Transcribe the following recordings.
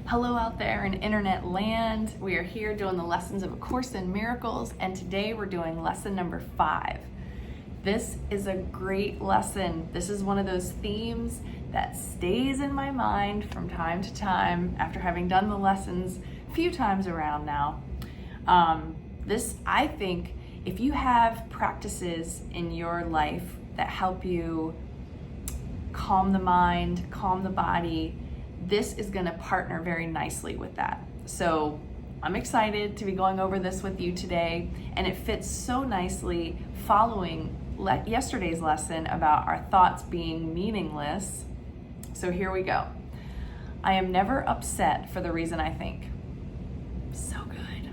Hello out there in internet land. We are here doing the lessons of A Course in Miracles, and today we're doing lesson number 5. This is a great lesson. This is one of those themes that stays in my mind from time to time after having done the lessons a few times around now. I think, if you have practices in your life that help you calm the mind, calm the body, this is going to partner very nicely with that. So I'm excited to be going over this with you today, and it fits so nicely following yesterday's lesson about our thoughts being meaningless. So here we go. I am never upset for the reason I think. So good.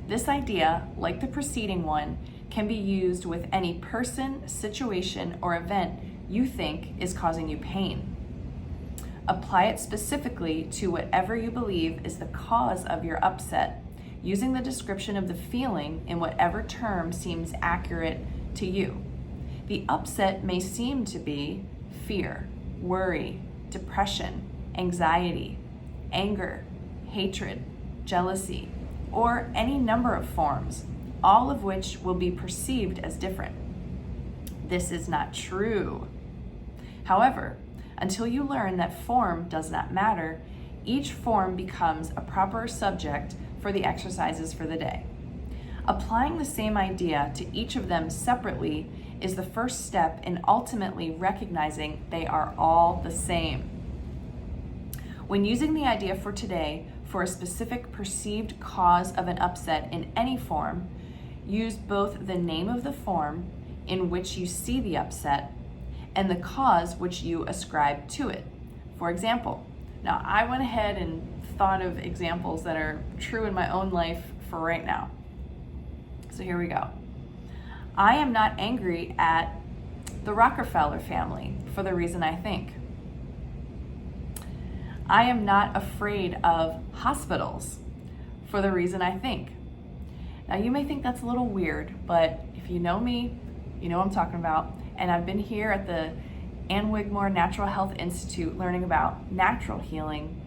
This idea, like the preceding one, can be used with any person, situation, or event you think is causing you pain. Apply it specifically to whatever you believe is the cause of your upset, using the description of the feeling in whatever term seems accurate to you. The upset may seem to be fear, worry, depression, anxiety, anger, hatred, jealousy, or any number of forms, all of which will be perceived as different. This is not true. However, until you learn that form does not matter, each form becomes a proper subject for the exercises for the day. Applying the same idea to each of them separately is the first step in ultimately recognizing they are all the same. When using the idea for today for a specific perceived cause of an upset in any form, use both the name of the form in which you see the upset and the cause which you ascribe to it. For example, now I went ahead and thought of examples that are true in my own life for right now. So here we go. I am not angry at the Rockefeller family for the reason I think. I am not afraid of hospitals for the reason I think. Now you may think that's a little weird, but if you know me, you know what I'm talking about. And I've been here at the Ann Wigmore Natural Health Institute learning about natural healing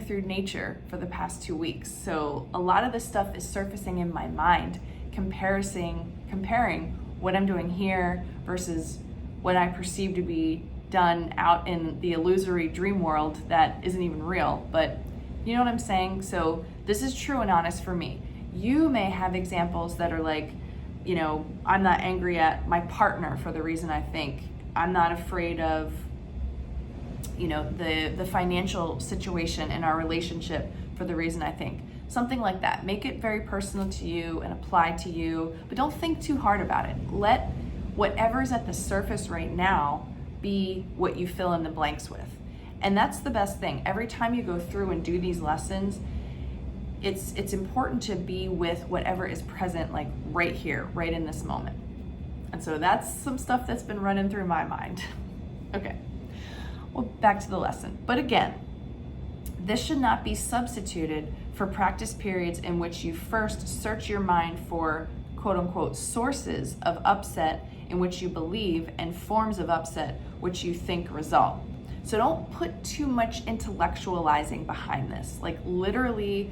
through nature for the past 2 weeks. So a lot of this stuff is surfacing in my mind, comparing what I'm doing here versus what I perceive to be done out in the illusory dream world that isn't even real. But you know what I'm saying? So this is true and honest for me. You may have examples that are like, I'm not angry at my partner for the reason I think. I'm not afraid of, the financial situation in our relationship for the reason I think. Something like that. Make it very personal to you and apply to you, but don't think too hard about it. Let whatever's at the surface right now be what you fill in the blanks with. And that's the best thing. Every time you go through and do these lessons, it's important to be with whatever is present, like right here, right in this moment. And so that's some stuff that's been running through my mind. Okay, well, back to the lesson. But again, this should not be substituted for practice periods in which you first search your mind for quote unquote sources of upset in which you believe and forms of upset which you think result. So don't put too much intellectualizing behind this. Like literally,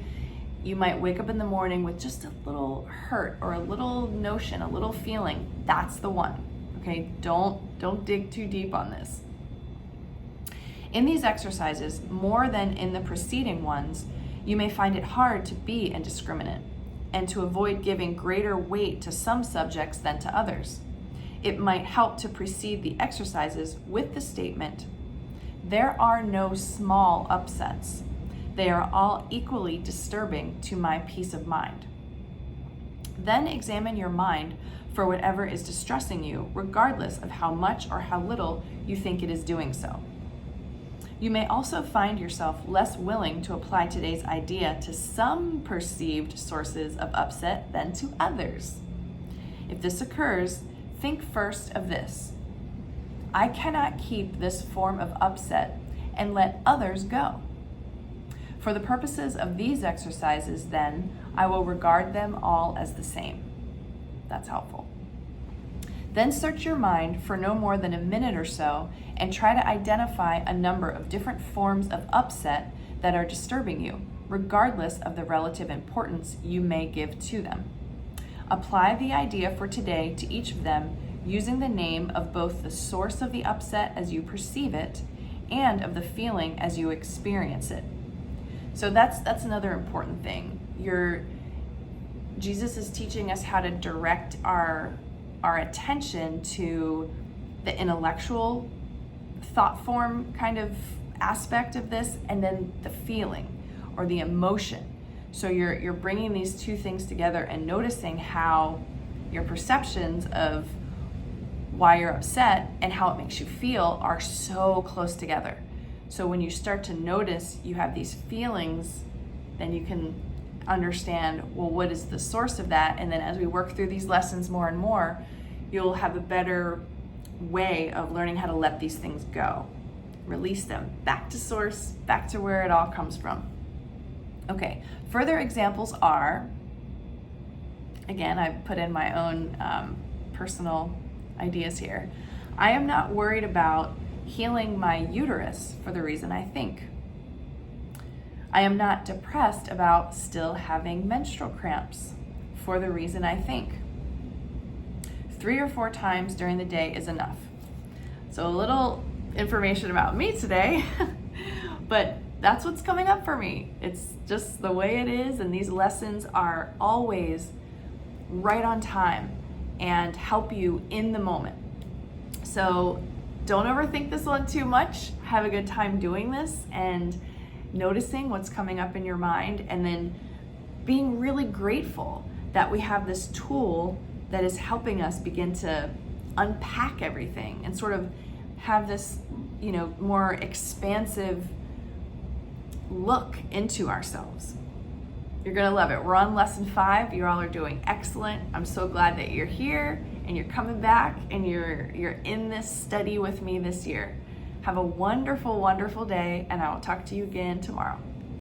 you might wake up in the morning with just a little hurt or a little notion, a little feeling. That's the one, okay? Don't dig too deep on this. In these exercises, more than in the preceding ones, you may find it hard to be indiscriminate and to avoid giving greater weight to some subjects than to others. It might help to precede the exercises with the statement, there are no small upsets. They are all equally disturbing to my peace of mind. Then examine your mind for whatever is distressing you, regardless of how much or how little you think it is doing so. You may also find yourself less willing to apply today's idea to some perceived sources of upset than to others. If this occurs, think first of this. I cannot keep this form of upset and let others go. For the purposes of these exercises, then, I will regard them all as the same. That's helpful. Then search your mind for no more than a minute or so and try to identify a number of different forms of upset that are disturbing you, regardless of the relative importance you may give to them. Apply the idea for today to each of them using the name of both the source of the upset as you perceive it and of the feeling as you experience it. So that's another important thing. Jesus is teaching us how to direct our attention to the intellectual thought form kind of aspect of this, and then the feeling or the emotion. So you're bringing these two things together and noticing how your perceptions of why you're upset and how it makes you feel are so close together. So when you start to notice you have these feelings, then you can understand, well, what is the source of that? And then as we work through these lessons more and more, you'll have a better way of learning how to let these things go. Release them back to source, back to where it all comes from. Okay, further examples are, again, I put in my own personal ideas here. I am not worried about healing my uterus for the reason I think. I am not depressed about still having menstrual cramps for the reason I think. 3 or 4 times during the day is enough. So a little information about me today, but that's what's coming up for me. It's just the way it is, and these lessons are always right on time and help you in the moment. So don't overthink this one too much. Have a good time doing this and noticing what's coming up in your mind, and then being really grateful that we have this tool that is helping us begin to unpack everything and sort of have this, more expansive look into ourselves. You're gonna love it. We're on lesson 5. You all are doing excellent. I'm so glad that you're here and you're coming back and you're in this study with me this year. Have a wonderful, wonderful day, and I will talk to you again tomorrow.